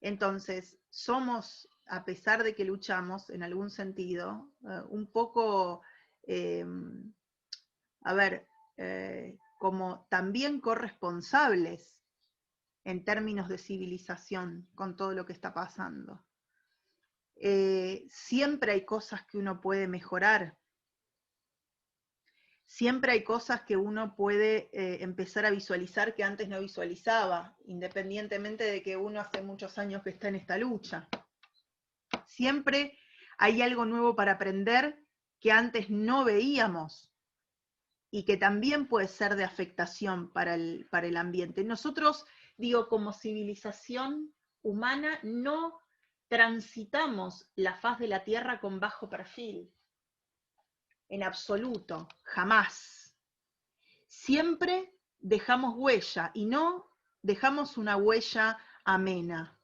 Entonces, somos, a pesar de que luchamos en algún sentido, un poco, como también corresponsables en términos de civilización con todo lo que está pasando. Siempre hay cosas que uno puede mejorar. Siempre hay cosas que uno puede empezar a visualizar que antes no visualizaba, independientemente de que uno hace muchos años que está en esta lucha. Siempre hay algo nuevo para aprender que antes no veíamos y que también puede ser de afectación para el ambiente. Nosotros, digo, como civilización humana, no transitamos la faz de la Tierra con bajo perfil. En absoluto, jamás. Siempre dejamos huella y no dejamos una huella amena.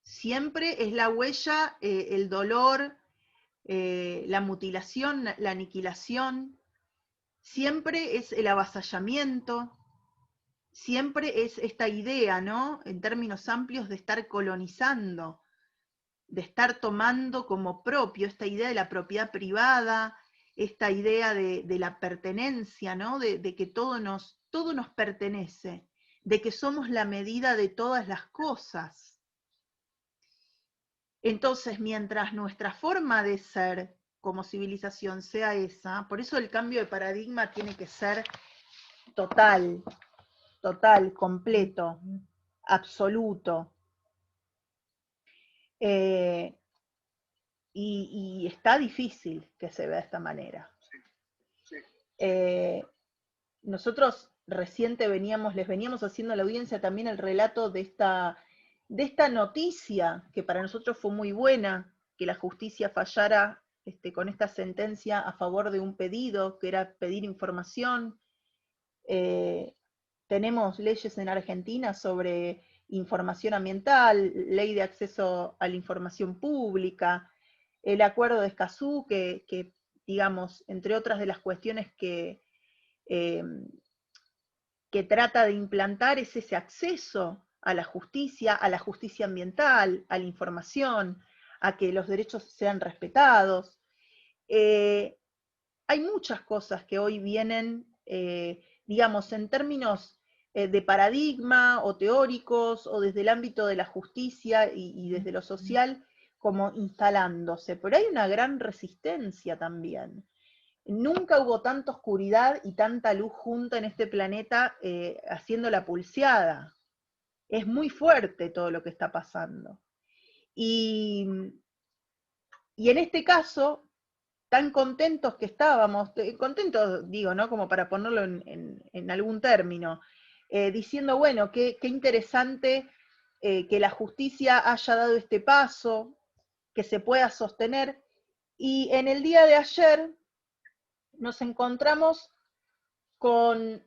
Siempre es la huella, el dolor, la mutilación, la aniquilación. siempre es el avasallamiento, siempre es esta idea, ¿no? En términos amplios de estar colonizando, de estar tomando como propio esta idea de la propiedad privada, esta idea de la pertenencia, ¿no? De que todo nos pertenece, de que somos la medida de todas las cosas. Entonces, mientras nuestra forma de ser como civilización sea esa, por eso el cambio de paradigma tiene que ser total, completo, absoluto. Y está difícil que se vea de esta manera. Sí. Nosotros reciente les veníamos haciendo a la audiencia también el relato de esta noticia, que para nosotros fue muy buena, que la justicia fallara con esta sentencia a favor de un pedido, que era pedir información. Tenemos leyes en Argentina sobre información ambiental, ley de acceso a la información pública, el acuerdo de Escazú, que digamos, entre otras de las cuestiones que trata de implantar es ese acceso a la justicia ambiental, a la información, a que los derechos sean respetados. Hay muchas cosas que hoy vienen, digamos, en términos de paradigma o teóricos o desde el ámbito de la justicia y desde lo social, como instalándose, pero hay una gran resistencia también. Nunca hubo tanta oscuridad y tanta luz junta en este planeta haciendo la pulseada. Es muy fuerte todo lo que está pasando. Y en este caso, tan contentos que estábamos, contentos digo, ¿no? Como para ponerlo en algún término, diciendo, bueno, qué interesante que la justicia haya dado este paso, que se pueda sostener. Y en el día de ayer nos encontramos con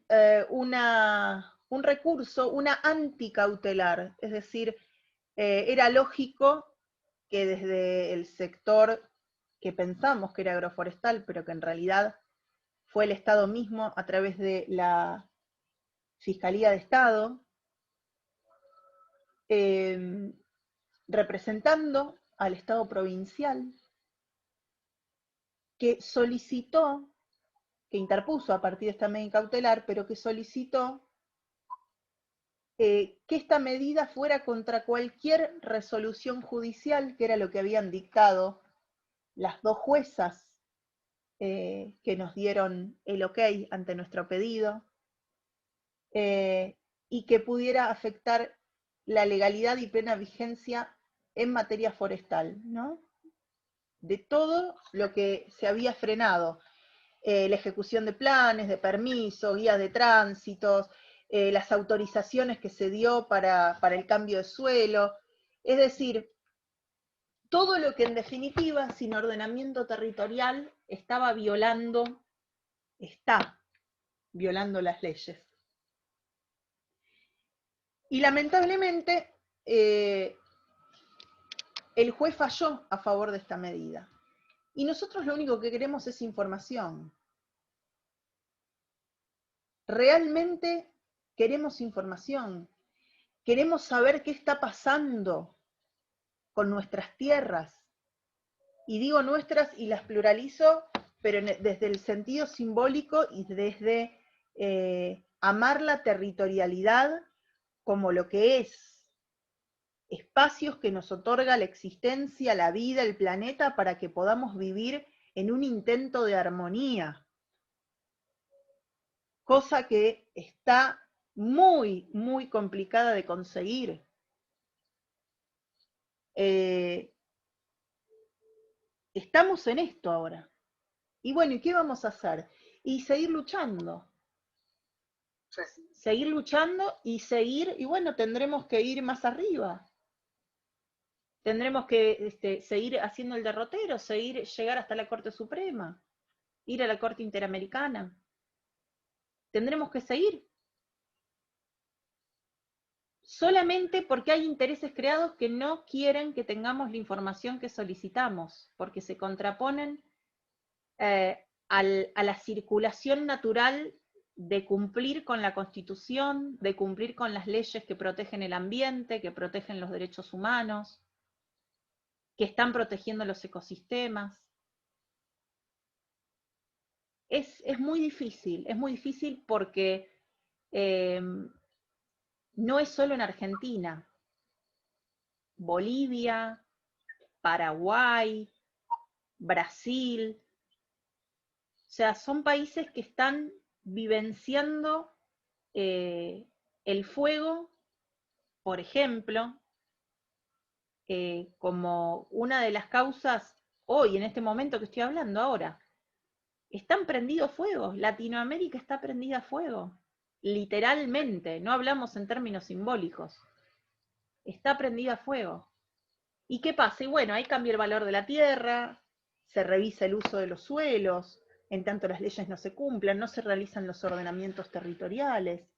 un recurso, una anticautelar, es decir, era lógico que desde el sector que pensamos que era agroforestal, pero que en realidad fue el Estado mismo a través de la Fiscalía de Estado, representando al Estado provincial, que solicitó, que interpuso a partir de esta medida cautelar, pero que solicitó que esta medida fuera contra cualquier resolución judicial, que era lo que habían dictado las dos juezas que nos dieron el ok ante nuestro pedido, y que pudiera afectar la legalidad y plena vigencia en materia forestal, ¿no? De todo lo que se había frenado, la ejecución de planes, de permisos, guías de tránsitos, las autorizaciones que se dio para el cambio de suelo, es decir, todo lo que en definitiva, sin ordenamiento territorial, está violando las leyes. Y lamentablemente, el juez falló a favor de esta medida. Y nosotros lo único que queremos es información. Realmente queremos información. Queremos saber qué está pasando con nuestras tierras. Y digo nuestras y las pluralizo, pero desde el sentido simbólico y desde amar la territorialidad como lo que es. Espacios que nos otorga la existencia, la vida, el planeta, para que podamos vivir en un intento de armonía. Cosa que está muy, muy complicada de conseguir. Estamos en esto ahora. Y bueno, ¿y qué vamos a hacer? Y seguir luchando. Sí. Seguir luchando y seguir, y bueno, tendremos que ir más arriba. Tendremos que seguir haciendo el derrotero, llegar hasta la Corte Suprema, ir a la Corte Interamericana. Tendremos que seguir. Solamente porque hay intereses creados que no quieren que tengamos la información que solicitamos, porque se contraponen a la circulación natural de cumplir con la Constitución, de cumplir con las leyes que protegen el ambiente, que protegen los derechos humanos, que están protegiendo los ecosistemas. Es muy difícil porque no es solo en Argentina. Bolivia, Paraguay, Brasil, o sea, son países que están vivenciando el fuego, por ejemplo, como una de las causas hoy, en este momento que estoy hablando ahora. Están prendidos fuegos, Latinoamérica está prendida a fuego, literalmente, no hablamos en términos simbólicos. Está prendida a fuego. ¿Y qué pasa? Y bueno, ahí cambia el valor de la tierra, se revisa el uso de los suelos, en tanto las leyes no se cumplan, no se realizan los ordenamientos territoriales,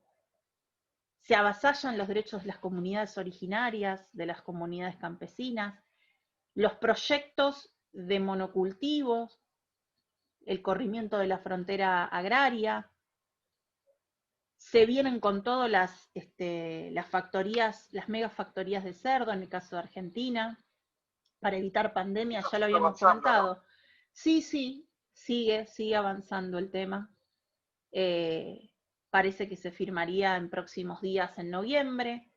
se avasallan los derechos de las comunidades originarias, de las comunidades campesinas, los proyectos de monocultivos, el corrimiento de la frontera agraria, se vienen con todo las factorías, las megafactorías de cerdo, en el caso de Argentina, para evitar pandemia, ya lo habíamos comentado. ¿No? Sí, sigue avanzando el tema. Parece que se firmaría en próximos días, en noviembre.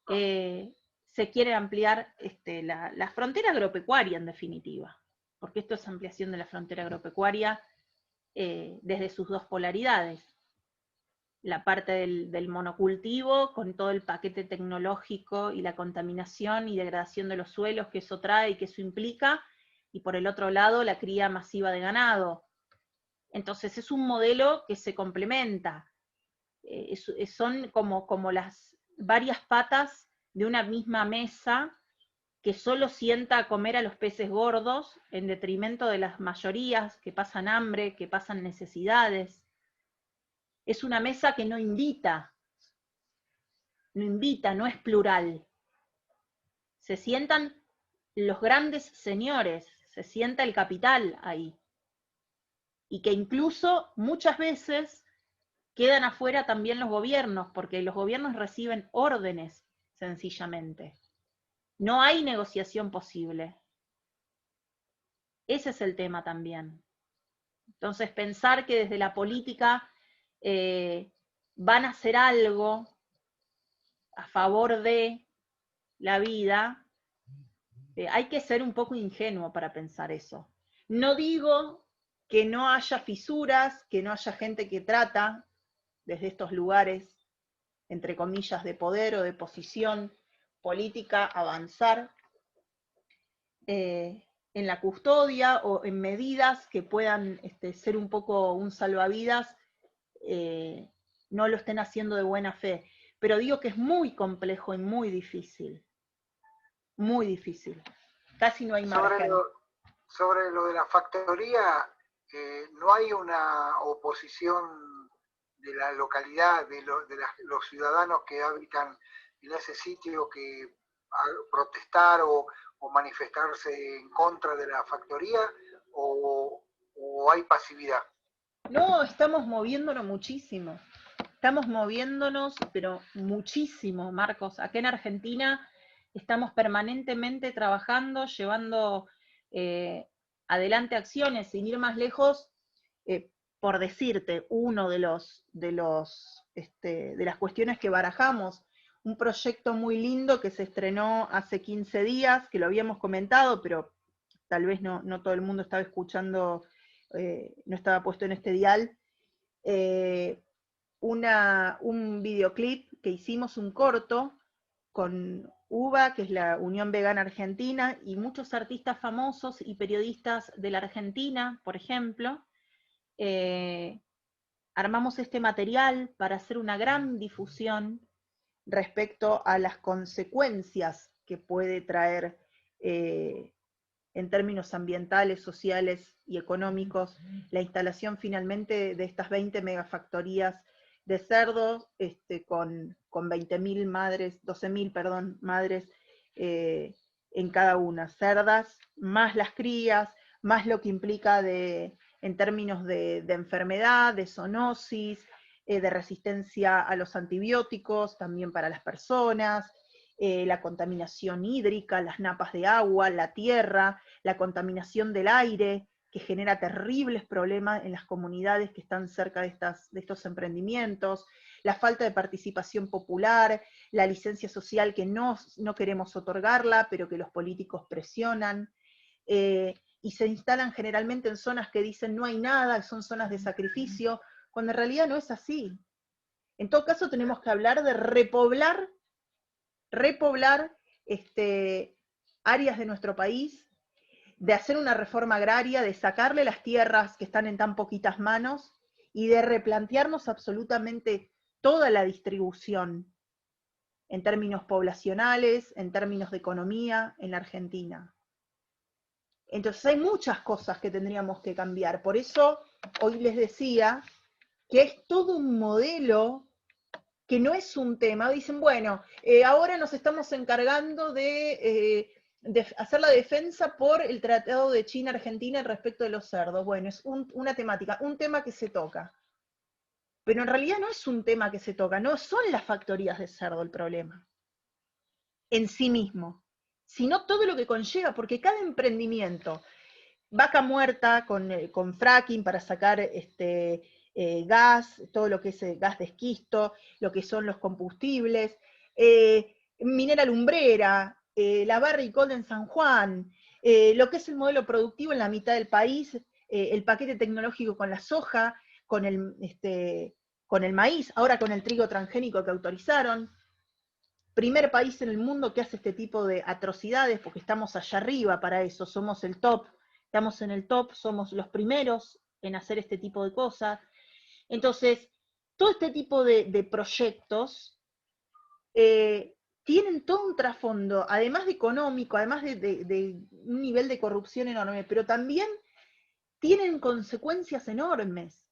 Se quiere ampliar la frontera agropecuaria, en definitiva, porque esto es ampliación de la frontera agropecuaria desde sus dos polaridades. La parte del monocultivo, con todo el paquete tecnológico y la contaminación y degradación de los suelos que eso trae y que eso implica, y por el otro lado la cría masiva de ganado. Entonces es un modelo que se complementa, son como las varias patas de una misma mesa que solo sienta a comer a los peces gordos en detrimento de las mayorías que pasan hambre, que pasan necesidades. Es una mesa que no invita, no es plural. Se sientan los grandes señores, se sienta el capital ahí. Y que incluso muchas veces quedan afuera también los gobiernos, porque los gobiernos reciben órdenes, sencillamente. No hay negociación posible. Ese es el tema también. Entonces, pensar que desde la política van a hacer algo a favor de la vida, hay que ser un poco ingenuo para pensar eso. No digo que no haya fisuras, que no haya gente que trata desde estos lugares, entre comillas, de poder o de posición política, avanzar en la custodia o en medidas que puedan ser un poco un salvavidas, no lo estén haciendo de buena fe. Pero digo que es muy complejo y muy difícil. Muy difícil. Casi no hay margen. Sobre lo de la factoría, no hay una oposición de la localidad, de los ciudadanos que habitan en ese sitio, que protestar o manifestarse en contra de la factoría, o hay pasividad. No, estamos moviéndonos muchísimo. Estamos moviéndonos, pero muchísimo, Marcos. Acá en Argentina estamos permanentemente trabajando, llevando adelante acciones, sin ir más lejos. Por decirte, uno de las cuestiones que barajamos, un proyecto muy lindo que se estrenó hace 15 días, que lo habíamos comentado, pero tal vez no todo el mundo estaba escuchando, no estaba puesto en este dial, un videoclip que hicimos, un corto, con UVA, que es la Unión Vegana Argentina, y muchos artistas famosos y periodistas de la Argentina, por ejemplo. Armamos este material para hacer una gran difusión respecto a las consecuencias que puede traer en términos ambientales, sociales y económicos la instalación finalmente de estas 20 megafactorías de cerdos con 20.000 madres, 12.000, perdón, madres en cada una, cerdas, más las crías, más lo que implica de en términos de enfermedad, de zoonosis, de resistencia a los antibióticos, también para las personas, la contaminación hídrica, las napas de agua, la tierra, la contaminación del aire, que genera terribles problemas en las comunidades que están cerca de estos emprendimientos, la falta de participación popular, la licencia social que no queremos otorgarla, pero que los políticos presionan, y se instalan generalmente en zonas que dicen no hay nada, son zonas de sacrificio, cuando en realidad no es así. En todo caso tenemos que hablar de repoblar áreas de nuestro país, de hacer una reforma agraria, de sacarle las tierras que están en tan poquitas manos, y de replantearnos absolutamente toda la distribución, en términos poblacionales, en términos de economía, en la Argentina. Entonces hay muchas cosas que tendríamos que cambiar. Por eso hoy les decía que es todo un modelo que no es un tema. Dicen, bueno, ahora nos estamos encargando de hacer la defensa por el Tratado de China-Argentina respecto de los cerdos. Bueno, es una temática, un tema que se toca. Pero en realidad no es un tema que se toca, no son las factorías de cerdo el problema en sí mismo, sino todo lo que conlleva, porque cada emprendimiento, Vaca Muerta con fracking para sacar gas, todo lo que es gas de esquisto, lo que son los combustibles, Minera Lumbrera, la Barrick Gold en San Juan, lo que es el modelo productivo en la mitad del país, el paquete tecnológico con la soja, con el maíz, ahora con el trigo transgénico que autorizaron. Primer país en el mundo que hace este tipo de atrocidades, porque estamos allá arriba para eso, somos el top, estamos en el top, somos los primeros en hacer este tipo de cosas. Entonces, todo este tipo de proyectos tienen todo un trasfondo, además de económico, además de un nivel de corrupción enorme, pero también tienen consecuencias enormes.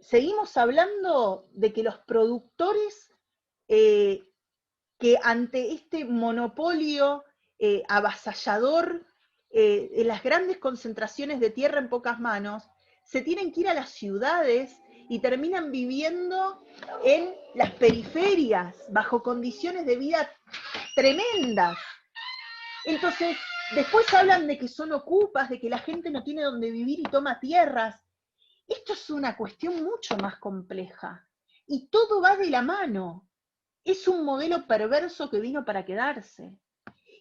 Seguimos hablando de que los productores que ante este monopolio avasallador de las grandes concentraciones de tierra en pocas manos, se tienen que ir a las ciudades y terminan viviendo en las periferias, bajo condiciones de vida tremendas. Entonces, después hablan de que son ocupas, de que la gente no tiene donde vivir y toma tierras. Esto es una cuestión mucho más compleja. Y todo va de la mano. Es un modelo perverso que vino para quedarse.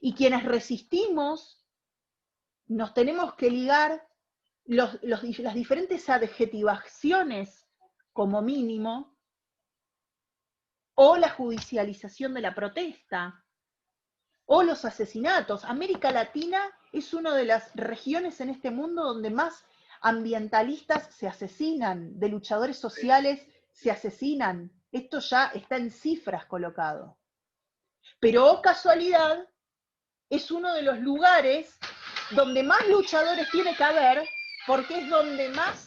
Y quienes resistimos, nos tenemos que ligar las diferentes adjetivaciones como mínimo, o la judicialización de la protesta, o los asesinatos. América Latina es una de las regiones en este mundo donde más ambientalistas se asesinan, de luchadores sociales se asesinan. Esto ya está en cifras colocado. Pero, oh casualidad, es uno de los lugares donde más luchadores tiene que haber, porque es donde más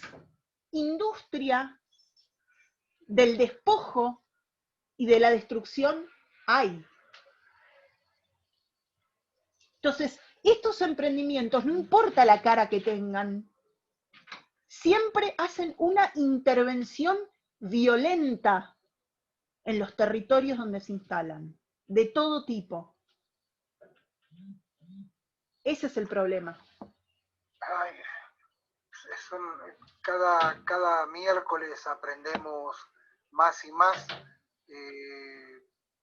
industria del despojo y de la destrucción hay. Entonces, estos emprendimientos, no importa la cara que tengan, siempre hacen una intervención violenta en los territorios donde se instalan, de todo tipo. Ese es el problema. Ay, cada miércoles aprendemos más y más.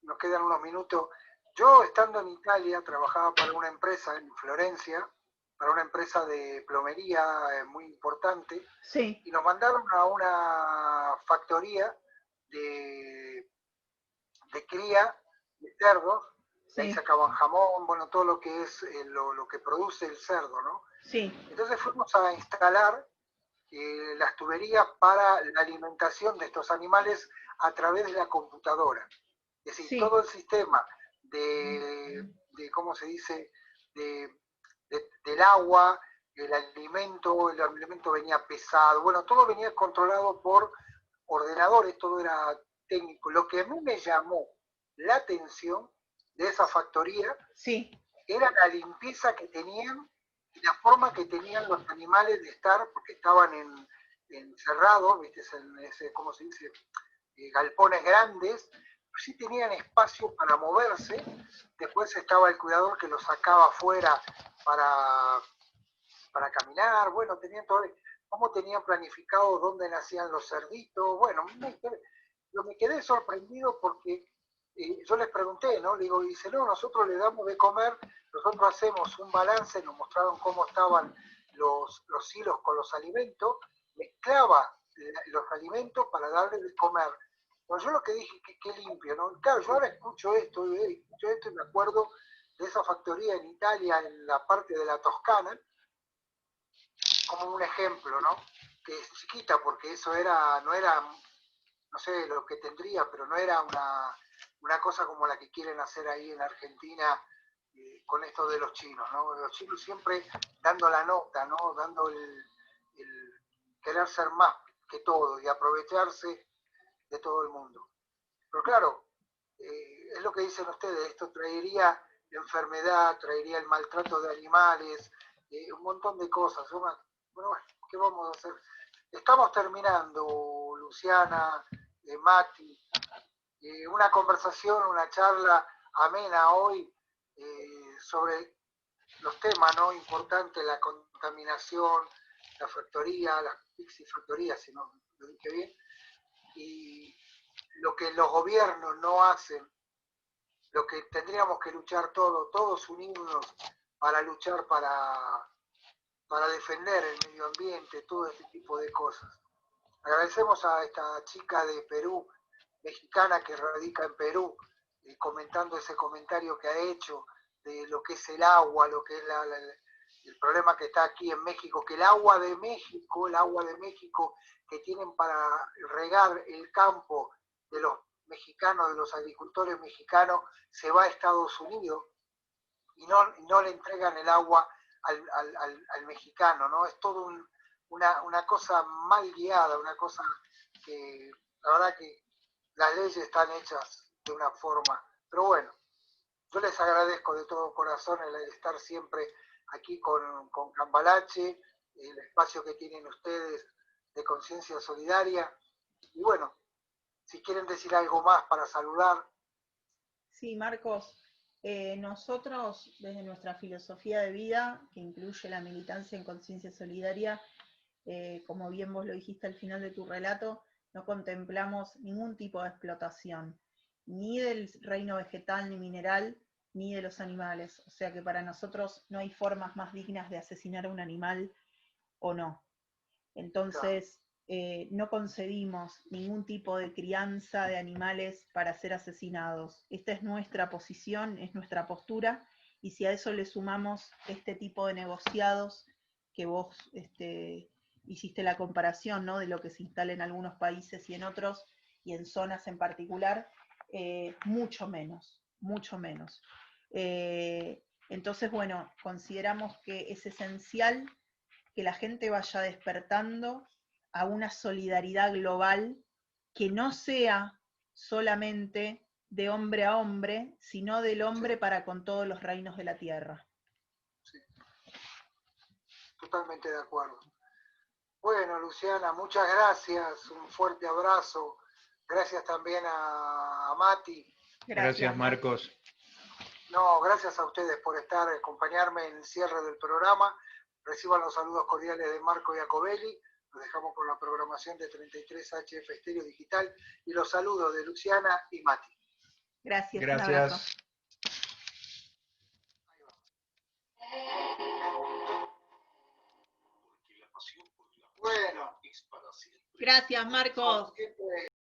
Nos quedan unos minutos. Yo, estando en Italia, trabajaba para una empresa en Florencia, para una empresa de plomería muy importante, sí. Y nos mandaron a una factoría de cría de cerdos, sí. Ahí sacaban jamón, bueno, todo lo que es lo que produce el cerdo, ¿no? Sí. Entonces fuimos a instalar las tuberías para la alimentación de estos animales a través de la computadora. Es decir, sí. Todo el sistema de ¿cómo se dice?, del agua, el alimento venía pesado, bueno, todo venía controlado por ordenadores, todo era técnico. Lo que a mí me llamó la atención de esa factoría, sí. Era la limpieza que tenían la forma que tenían los animales de estar, porque estaban encerrados, ¿viste? En ese, ¿cómo se dice? Galpones grandes, pero sí tenían espacio para moverse. Después estaba el cuidador que los sacaba afuera para caminar. Bueno, tenían todo, cómo tenían planificado dónde nacían los cerditos. Bueno, me quedé sorprendido porque yo les pregunté, ¿no? Le digo, y dice, no, nosotros le damos de comer, nosotros hacemos un balance, nos mostraron cómo estaban los hilos con los alimentos, mezclaba los alimentos para darle de comer. Bueno, yo lo que dije, que limpio, ¿no? Claro, yo ahora escucho esto y me acuerdo de esa factoría en Italia, en la parte de la Toscana, como un ejemplo, ¿no? Que es chiquita, porque eso no era, no sé lo que tendría, pero no era una cosa como la que quieren hacer ahí en Argentina con esto de los chinos, ¿no? Los chinos siempre dando la nota, ¿no? Dando el querer ser más que todo y aprovecharse de todo el mundo. Pero claro, es lo que dicen ustedes, esto traería enfermedad, traería el maltrato de animales, un montón de cosas. Bueno, ¿qué vamos a hacer? Estamos terminando, Luciana, Mati, una conversación, una charla amena hoy sobre los temas, ¿no? Importantes, la contaminación, la factoría, las piscifactorías, si no lo dije bien, y lo que los gobiernos no hacen, lo que tendríamos que luchar todos unidos para luchar para defender el medio ambiente, todo este tipo de cosas. Agradecemos a esta chica de Perú, mexicana que radica en Perú, comentando ese comentario que ha hecho de lo que es el agua, lo que es el problema que está aquí en México, que el agua de México que tienen para regar el campo de los mexicanos, de los agricultores mexicanos, se va a Estados Unidos y no le entregan el agua al mexicano, ¿no? Es todo una cosa mal guiada, una cosa que la verdad que las leyes están hechas de una forma, pero bueno, yo les agradezco de todo corazón el estar siempre aquí con Cambalache, el espacio que tienen ustedes de Conciencia Solidaria, y bueno, si quieren decir algo más para saludar. Sí, Marcos, nosotros desde nuestra filosofía de vida, que incluye la militancia en Conciencia Solidaria, como bien vos lo dijiste al final de tu relato, no contemplamos ningún tipo de explotación, ni del reino vegetal ni mineral, ni de los animales. O sea que para nosotros no hay formas más dignas de asesinar a un animal o no. Entonces, no concebimos ningún tipo de crianza de animales para ser asesinados. Esta es nuestra posición, es nuestra postura, y si a eso le sumamos este tipo de negociados que vos hiciste la comparación, ¿no? De lo que se instala en algunos países y en otros, y en zonas en particular, mucho menos, mucho menos. Entonces, bueno, consideramos que es esencial que la gente vaya despertando a una solidaridad global que no sea solamente de hombre a hombre, sino del hombre para con todos los reinos de la tierra. Sí, totalmente de acuerdo. Bueno, Luciana, muchas gracias, un fuerte abrazo. Gracias también a Mati. Gracias, Marcos. No, gracias a ustedes por acompañarme en el cierre del programa. Reciban los saludos cordiales de Marco Iacobelli. Nos dejamos con la programación de 33 HF Estéreo Digital y los saludos de Luciana y Mati. Gracias. Gracias. Un abrazo. Bueno, Gracias, Marcos.